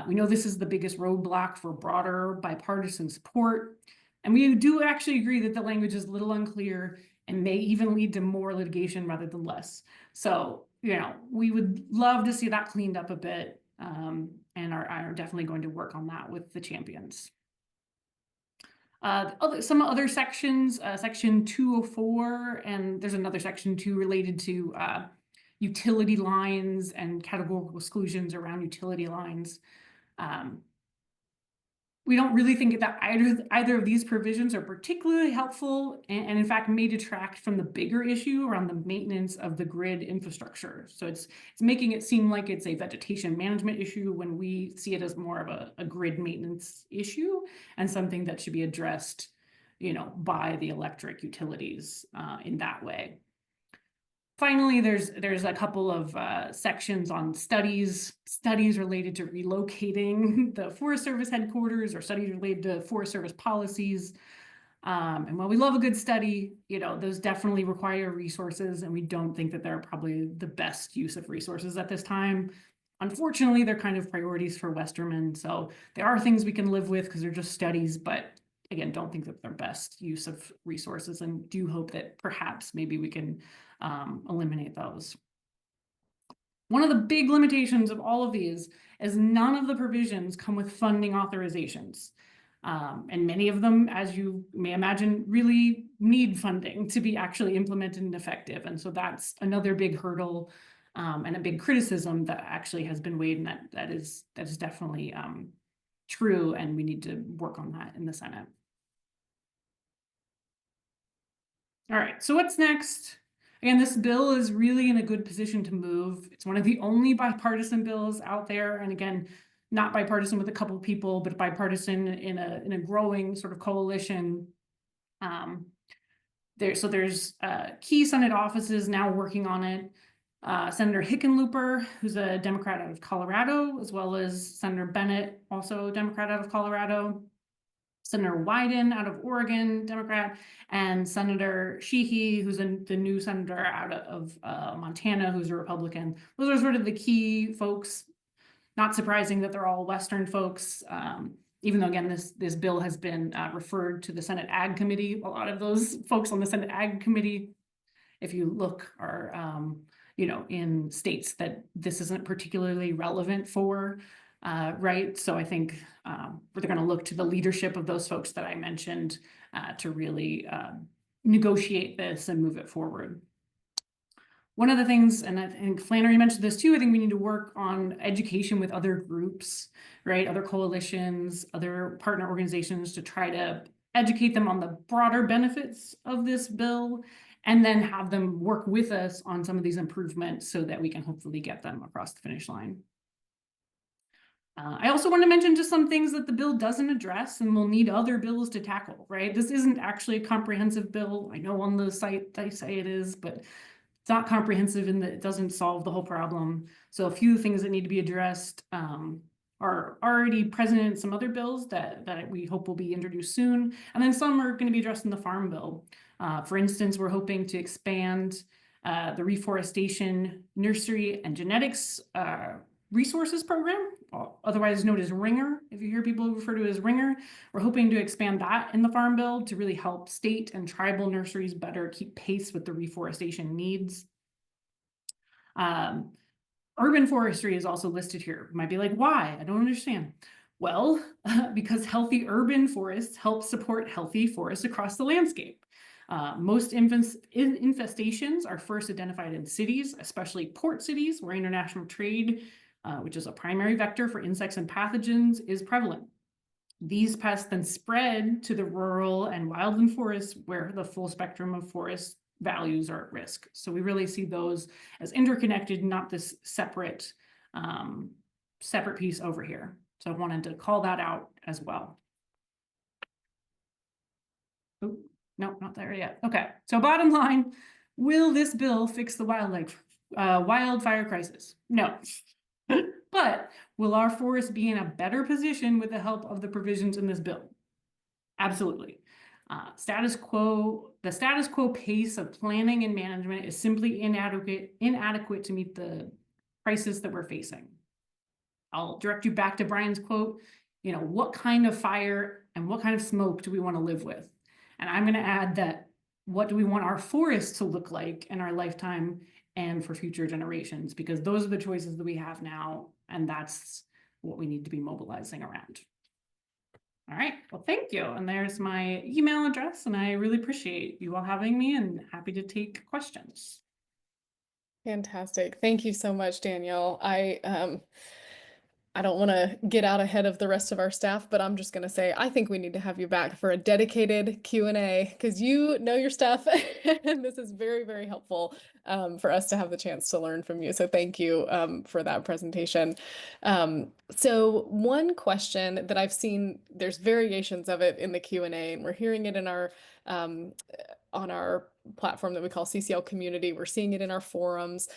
C: We know this is the biggest roadblock for broader bipartisan support. And we do actually agree that the language is a little unclear and may even lead to more litigation rather than less. So, you know, we would love to see that cleaned up a bit, and are definitely going to work on that with the champions. Some other sections, section 204, and there's another section too related to utility lines and categorical exclusions around utility lines. We don't really think that either of these provisions are particularly helpful, and in fact may detract from the bigger issue around the maintenance of the grid infrastructure. So it's making it seem like it's a vegetation management issue when we see it as more of a grid maintenance issue and something that should be addressed, you know, by the electric utilities in that way. Finally, there's a couple of sections on studies related to relocating the Forest Service headquarters, or studies related to Forest Service policies. And while we love a good study, you know, those definitely require resources, and we don't think that they're probably the best use of resources at this time. Unfortunately, they're kind of priorities for Westerman, so there are things we can live with because they're just studies, but again, don't think that they're best use of resources, and do hope that perhaps maybe we can eliminate those. One of the big limitations of all of these is none of the provisions come with funding authorizations. And many of them, as you may imagine, really need funding to be actually implemented and effective. And so that's another big hurdle and a big criticism that actually has been weighed, and that is definitely true, and we need to work on that in the Senate. All right, so what's next? Again, this bill is really in a good position to move. It's one of the only bipartisan bills out there. And again, not bipartisan with a couple of people, but bipartisan in a growing sort of coalition. There's key Senate offices now working on it. Senator Hickenlooper, who's a Democrat out of Colorado, as well as Senator Bennett, also a Democrat out of Colorado. Senator Wyden out of Oregon, Democrat, and Senator Sheehy, who's the new senator out of Montana, who's a Republican. Those are sort of the key folks. Not surprising that they're all Western folks, even though, again, this bill has been referred to the Senate Ag Committee. A lot of those folks on the Senate Ag Committee, if you look, are in states that this isn't particularly relevant for. Right. So I think we're going to look to the leadership of those folks that I mentioned to really negotiate this and move it forward. One of the things, and I think Flannery mentioned this too, I think we need to work on education with other groups, right? Other coalitions, other partner organizations to try to educate them on the broader benefits of this bill, and then have them work with us on some of these improvements so that we can hopefully get them across the finish line. I also want to mention just some things that the bill doesn't address and will need other bills to tackle, right? This isn't actually a comprehensive bill. I know on the site they say it is, but it's not comprehensive in that it doesn't solve the whole problem. So a few things that need to be addressed are already present in some other bills that we hope will be introduced soon. And then some are going to be addressed in the Farm Bill. For instance, we're hoping to expand the reforestation, nursery, and genetics resources program, otherwise known as RINGER. If you hear people refer to it as RINGER, we're hoping to expand that in the Farm Bill to really help state and tribal nurseries better keep pace with the reforestation needs. Urban forestry is also listed here. You might be like, why? I don't understand. Well, because healthy urban forests help support healthy forests across the landscape. Most infestations are first identified in cities, especially port cities, where international trade, which is a primary vector for insects and pathogens, is prevalent. These pests then spread to the rural and wildland forests where the full spectrum of forest values are at risk. So we really see those as interconnected, not this separate piece over here. So I wanted to call that out as well. Oh, no, not there yet. Okay, so bottom line, will this bill fix the wildfire crisis? No. But will our forests be in a better position with the help of the provisions in this bill? Absolutely. The status quo pace of planning and management is simply inadequate to meet the crisis that we're facing. I'll direct you back to Brian's quote, what kind of fire and what kind of smoke do we want to live with? And I'm going to add that what do we want our forests to look like in our lifetime and for future generations, because those are the choices that we have now, and that's what we need to be mobilizing around. All right, well, thank you. And there's my email address, and I really appreciate you all having me and happy to take questions.
A: Fantastic. Thank you so much, Danielle. I don't want to get out ahead of the rest of our staff, but I'm just going to say I think we need to have you back for a dedicated Q&A because you know your stuff, and this is very, very helpful for us to have the chance to learn from you. So thank you for that presentation. So one question that I've seen, there's variations of it in the Q&A, and we're hearing it in our on our platform that we call CCL Community. We're seeing it in our forums.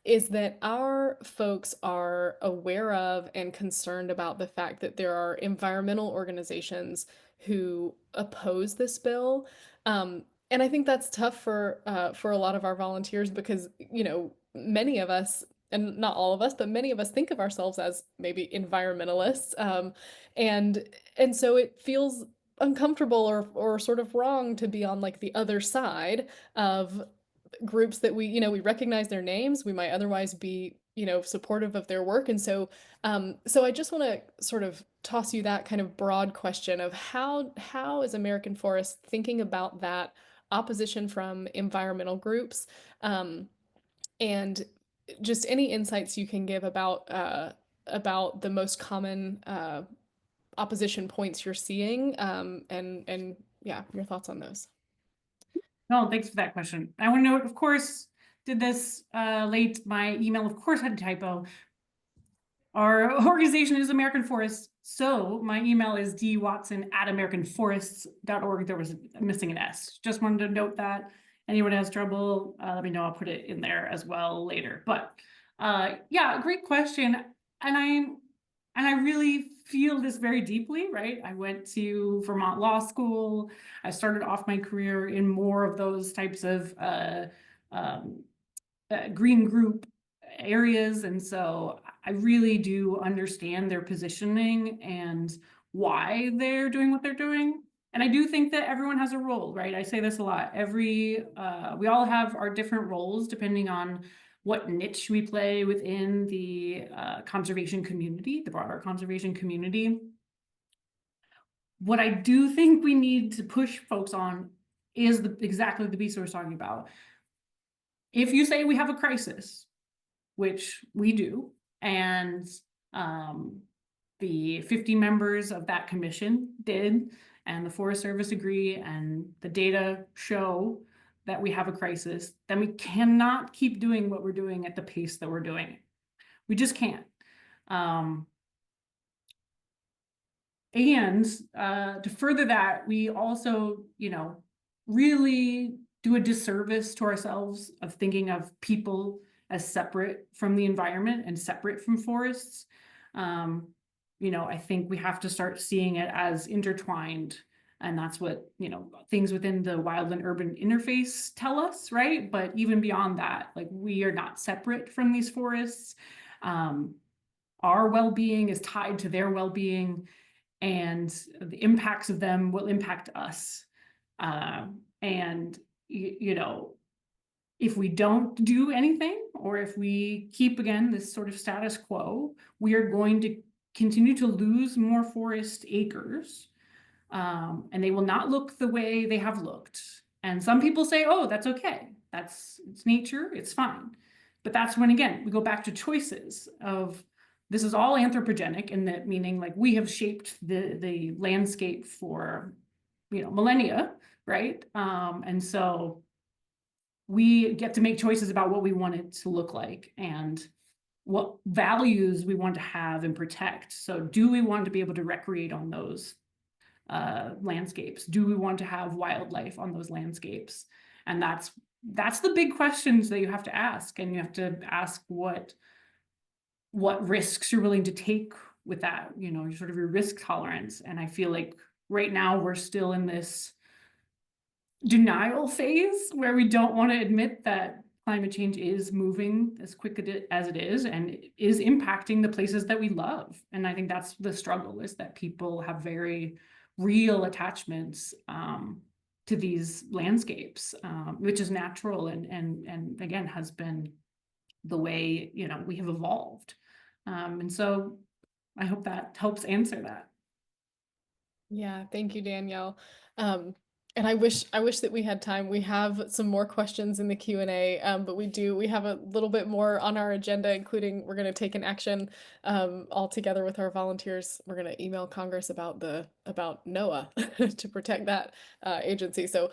A: Is that our folks are aware of and concerned about the fact that there are environmental organizations who oppose this bill. And I think that's tough for a lot of our volunteers because, many of us, and not all of us, but many of us think of ourselves as maybe environmentalists. And so it feels uncomfortable or sort of wrong to be on like the other side of groups that we recognize their names, we might otherwise be, supportive of their work. And so I just want to sort of toss you that kind of broad question of how is American Forest thinking about that opposition from environmental groups, and just any insights you can give about the most common opposition points you're seeing, and yeah, your thoughts on those.
C: No, thanks for that question. I want to note, of course, did this late. My email, of course, had a typo. Our organization is American Forests, so my email is dwatson@americanforests.org. There was missing an S. Just wanted to note that. Anyone has trouble, let me know. I'll put it in there as well later. But yeah, great question. And I really feel this very deeply, right? I went to Vermont Law School. I started off my career in more of those types of green group areas. And so I really do understand their positioning and why they're doing what they're doing. And I do think that everyone has a role, right? I say this a lot. We all have our different roles depending on what niche we play within the conservation community, the broader conservation community. What I do think we need to push folks on is exactly the piece we're talking about. If you say we have a crisis, which we do, and the 50 members of that commission did, and the Forest Service agree, and the data show that we have a crisis, then we cannot keep doing what we're doing at the pace that we're doing it. We just can't. And to further that, we also, really do a disservice to ourselves of thinking of people as separate from the environment and separate from forests. I think we have to start seeing it as intertwined. And that's what, things within the wild and urban interface tell us, right? But even beyond that, like, we are not separate from these forests. Our well-being is tied to their well-being, and the impacts of them will impact us. And if we don't do anything, or if we keep, again, this sort of status quo, we are going to continue to lose more forest acres, and they will not look the way they have looked. And some people say, oh, that's okay. It's nature, it's fine. But that's when, again, we go back to choices of, this is all anthropogenic, in that meaning, like, we have shaped the landscape for, millennia, right? And so we get to make choices about what we want it to look like and what values we want to have and protect. So do we want to be able to recreate on those landscapes? Do we want to have wildlife on those landscapes? And that's the big questions that you have to ask. And you have to ask what risks you're willing to take with that, your sort of your risk tolerance. And I feel like right now we're still in this denial phase where we don't want to admit that climate change is moving as quick as it is, and is impacting the places that we love. And I think that's the struggle, is that people have very real attachments to these landscapes, which is natural and again has been the way we have evolved. And so I hope that helps answer that.
A: Yeah, thank you, Danielle. And I wish that we had time. We have some more questions in the Q&A, but we have a little bit more on our agenda, including we're going to take an action all together with our volunteers. We're going to email Congress about NOAA to protect that agency. So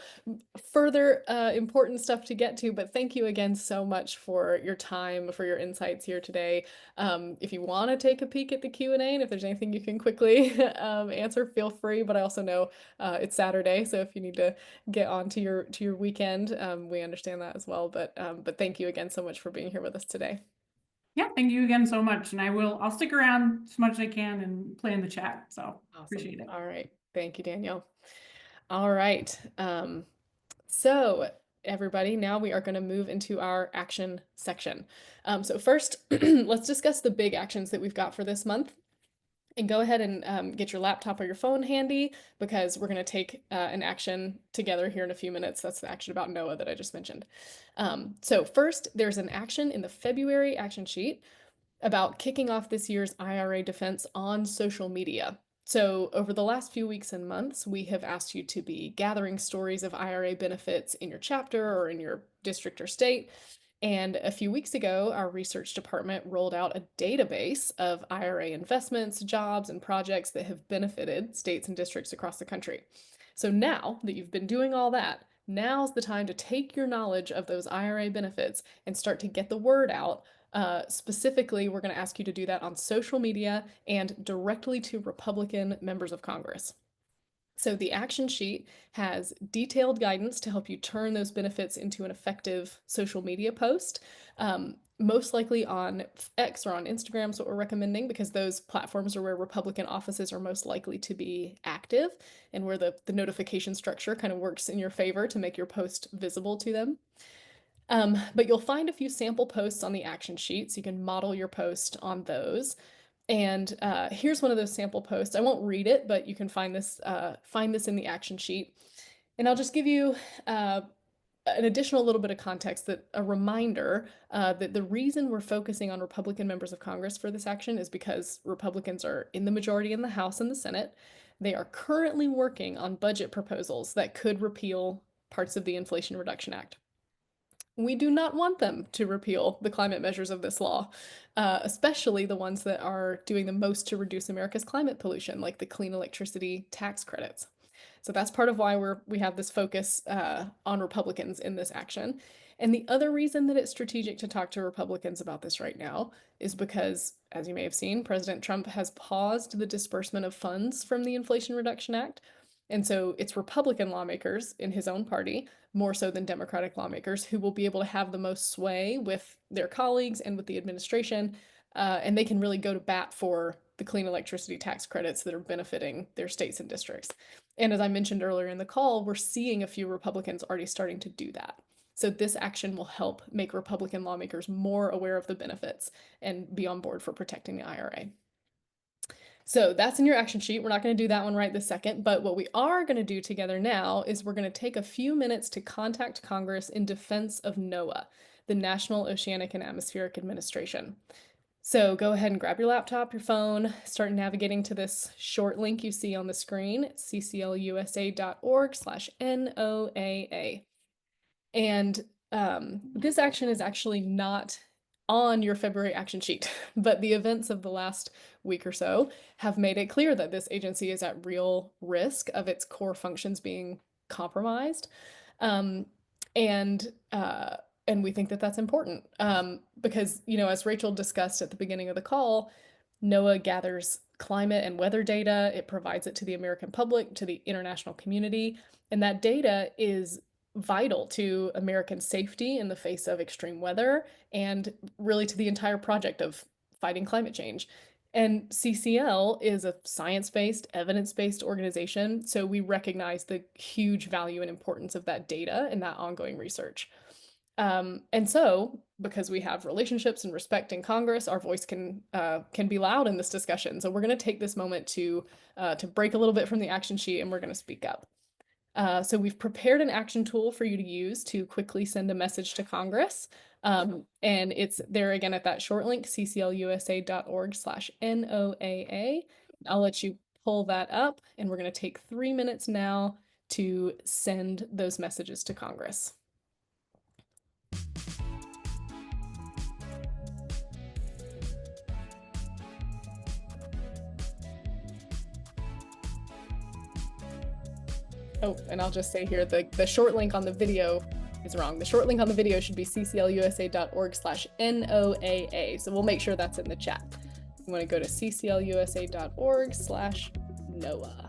A: further important stuff to get to, but thank you again so much for your time, for your insights here today. If you want to take a peek at the Q&A, and if there's anything you can quickly answer, feel free. But I also know it's Saturday, so if you need to get on to your weekend, we understand that as well. But thank you again so much for being here with us today.
C: Yeah, thank you again so much. And I'll stick around as much as I can and play in the chat. So
A: Awesome.
C: Appreciate it.
A: All right. Thank you, Danielle. All right. So everybody, now we are going to move into our action section. So first, let's discuss the big actions that we've got for this month. And go ahead and get your laptop or your phone handy, because we're going to take an action together here in a few minutes. That's the action about NOAA that I just mentioned. So first, there's an action in the February action sheet about kicking off this year's IRA defense on social media. So over the last few weeks and months, we have asked you to be gathering stories of IRA benefits in your chapter or in your district or state. And a few weeks ago, our research department rolled out a database of IRA investments, jobs, and projects that have benefited states and districts across the country. So now that you've been doing all that, now's the time to take your knowledge of those IRA benefits and start to get the word out. Specifically, we're going to ask you to do that on social media and directly to Republican members of Congress. So the action sheet has detailed guidance to help you turn those benefits into an effective social media post. Most likely on X or on Instagram is what we're recommending, because those platforms are where Republican offices are most likely to be active and where the notification structure kind of works in your favor to make your post visible to them. But you'll find a few sample posts on the action sheet, so you can model your post on those. And here's one of those sample posts. I won't read it, but you can find this in the action sheet. And I'll just give you an additional little bit of context, that a reminder that the reason we're focusing on Republican members of Congress for this action is because Republicans are in the majority in the House and the Senate. They are currently working on budget proposals that could repeal parts of the Inflation Reduction Act. We do not want them to repeal the climate measures of this law, especially the ones that are doing the most to reduce America's climate pollution, like the clean electricity tax credits. So that's part of why we have this focus on Republicans in this action. And the other reason that it's strategic to talk to Republicans about this right now is because, as you may have seen, President Trump has paused the disbursement of funds from the Inflation Reduction Act. And so it's Republican lawmakers in his own party, more so than Democratic lawmakers, who will be able to have the most sway with their colleagues and with the administration. And they can really go to bat for the clean electricity tax credits that are benefiting their states and districts. And as I mentioned earlier in the call, we're seeing a few Republicans already starting to do that. So this action will help make Republican lawmakers more aware of the benefits and be on board for protecting the IRA. So that's in your action sheet. We're not going to do that one right this second, but what we are going to do together now is we're going to take a few minutes to contact Congress in defense of NOAA, the National Oceanic and Atmospheric Administration. So go ahead and grab your laptop, your phone, start navigating to this short link you see on the screen. It's cclusa.org/NOAA. And this action is actually not on your February action sheet, but the events of the last week or so have made it clear that this agency is at real risk of its core functions being compromised. And we think that that's important because, as Rachel discussed at the beginning of the call, NOAA gathers climate and weather data. It provides it to the American public, to the international community, and that data is vital to American safety in the face of extreme weather and really to the entire project of fighting climate change. And CCL is a science-based, evidence-based organization, so we recognize the huge value and importance of that data and that ongoing research. And so, because we have relationships and respect in Congress, our voice can be loud in this discussion. So we're going to take this moment to break a little bit from the action sheet, and we're going to speak up. So we've prepared an action tool for you to use to quickly send a message to Congress. And it's there again at that short link, cclusa.org/NOAA. I'll let you pull that up, and we're going to take 3 minutes now to send those messages to Congress. Oh, and I'll just say here, the short link on the video is wrong. The short link on the video should be cclusa.org/NOAA. So we'll make sure that's in the chat. You want to go to cclusa.org/NOAA.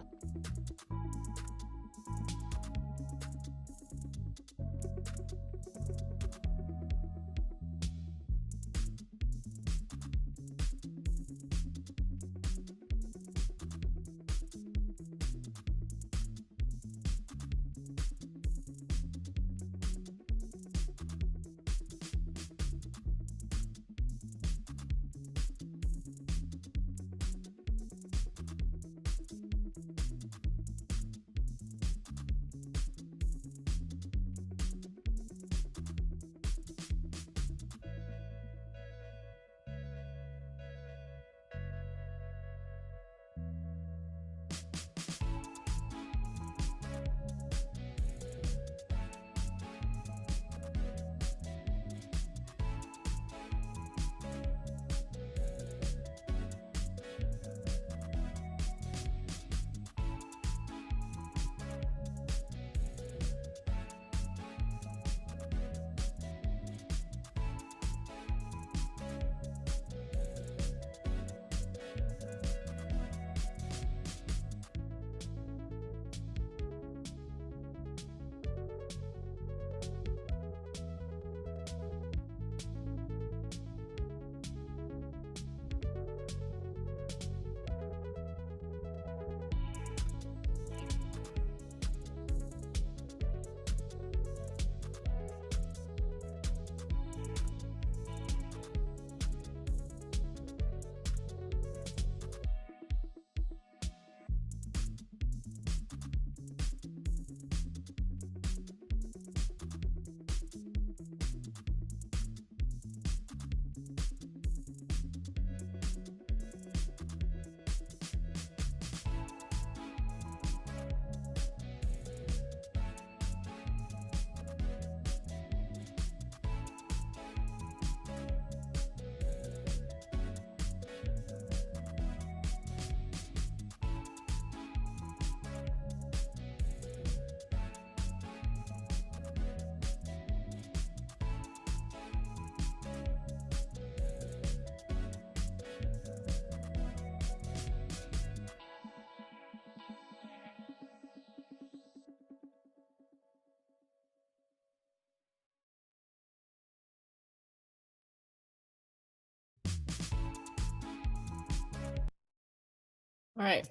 A: All right.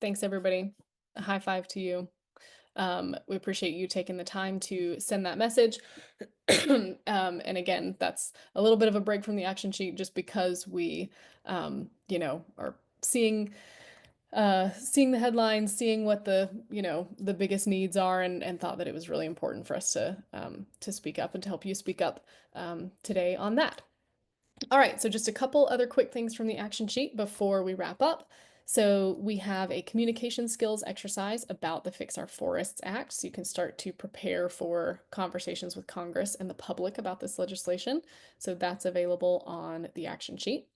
A: Thanks, everybody. A high five to you. We appreciate you taking the time to send that message. And again, that's a little bit of a break from the action sheet just because we, are seeing the headlines, seeing what the biggest needs are, and thought that it was really important for us to speak up and to help you speak up today on that. All right, so just a couple other quick things from the action sheet before we wrap up. So we have a communication skills exercise about the Fix Our Forests Act, so you can start to prepare for conversations with Congress and the public about this legislation. So that's available on the action sheet.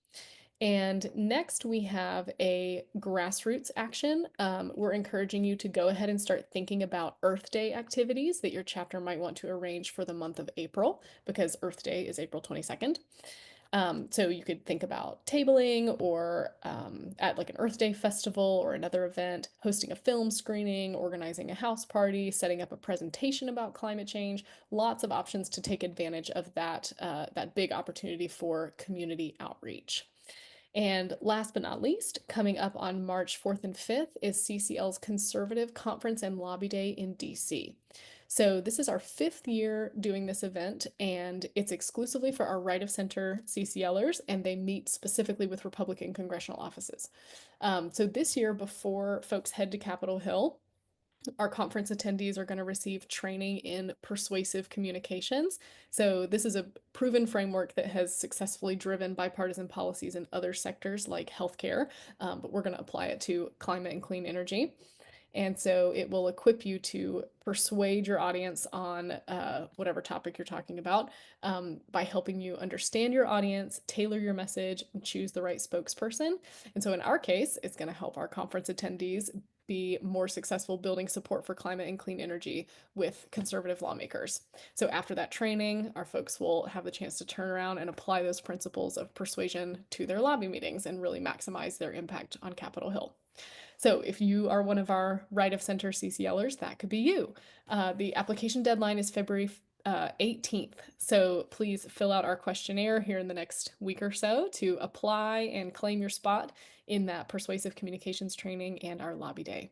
A: And next we have a grassroots action. We're encouraging you to go ahead and start thinking about Earth Day activities that your chapter might want to arrange for the month of April, because Earth Day is April 22nd. So you could think about tabling or at like an Earth Day festival or another event, hosting a film screening, organizing a house party, setting up a presentation about climate change. Lots of options to take advantage of that big opportunity for community outreach. And last but not least, coming up on March 4th and 5th is CCL's Conservative Conference and Lobby Day in DC. So this is our 5th year doing this event, and it's exclusively for our right of center CCLers, and they meet specifically with Republican congressional offices. So this year, before folks head to Capitol Hill, our conference attendees are going to receive training in persuasive communications. So this is a proven framework that has successfully driven bipartisan policies in other sectors like healthcare, but we're going to apply it to climate and clean energy. And so it will equip you to persuade your audience on whatever topic you're talking about by helping you understand your audience, tailor your message, and choose the right spokesperson. And so in our case, it's going to help our conference attendees be more successful building support for climate and clean energy with conservative lawmakers. So after that training, our folks will have the chance to turn around and apply those principles of persuasion to their lobby meetings and really maximize their impact on Capitol Hill. So if you are one of our right of center CCLers, that could be you. The application deadline is February 18th. So please fill out our questionnaire here in the next week or so to apply and claim your spot in that persuasive communications training and our lobby day.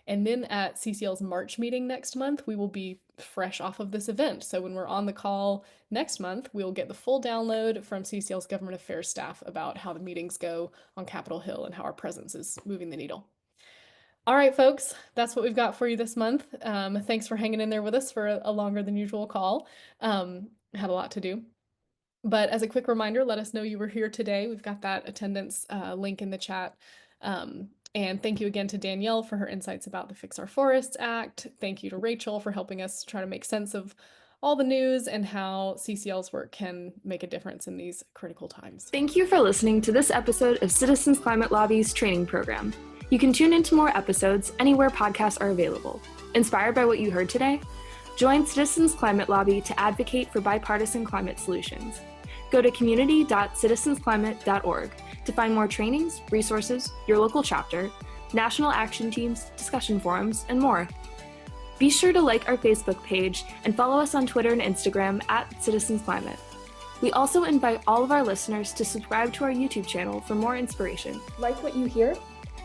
A: And then at CCL's March meeting next month, we will be fresh off of this event. So when we're on the call next month, we'll get the full download from CCL's government affairs staff about how the meetings go on Capitol Hill and how our presence is moving the needle. All right, folks, that's what we've got for you this month. Thanks for hanging in there with us for a longer than usual call. Had a lot to do. But as a quick reminder, let us know you were here today. We've got that attendance link in the chat. And thank you again to Danielle for her insights about the Fix Our Forests Act. Thank you to Rachel for helping us try to make sense of all the news and how CCL's work can make a difference in these critical times.
E: Thank you for listening to this episode of Citizens Climate Lobby's training program. You can tune into more episodes anywhere podcasts are available. Inspired by what you heard today? Join Citizens Climate Lobby to advocate for bipartisan climate solutions. Go to community.citizensclimate.org to find more trainings, resources, your local chapter, national action teams, discussion forums, and more. Be sure to like our Facebook page and follow us on Twitter and Instagram @CitizensClimate. We also invite all of our listeners to subscribe to our YouTube channel for more inspiration.
F: Like what you hear?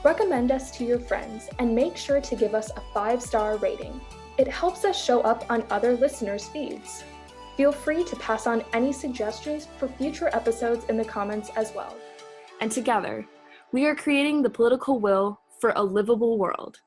F: Recommend us to your friends and make sure to give us a 5-star rating. It helps us show up on other listeners' feeds. Feel free to pass on any suggestions for future episodes in the comments as well.
E: And together, we are creating the political will for a livable world.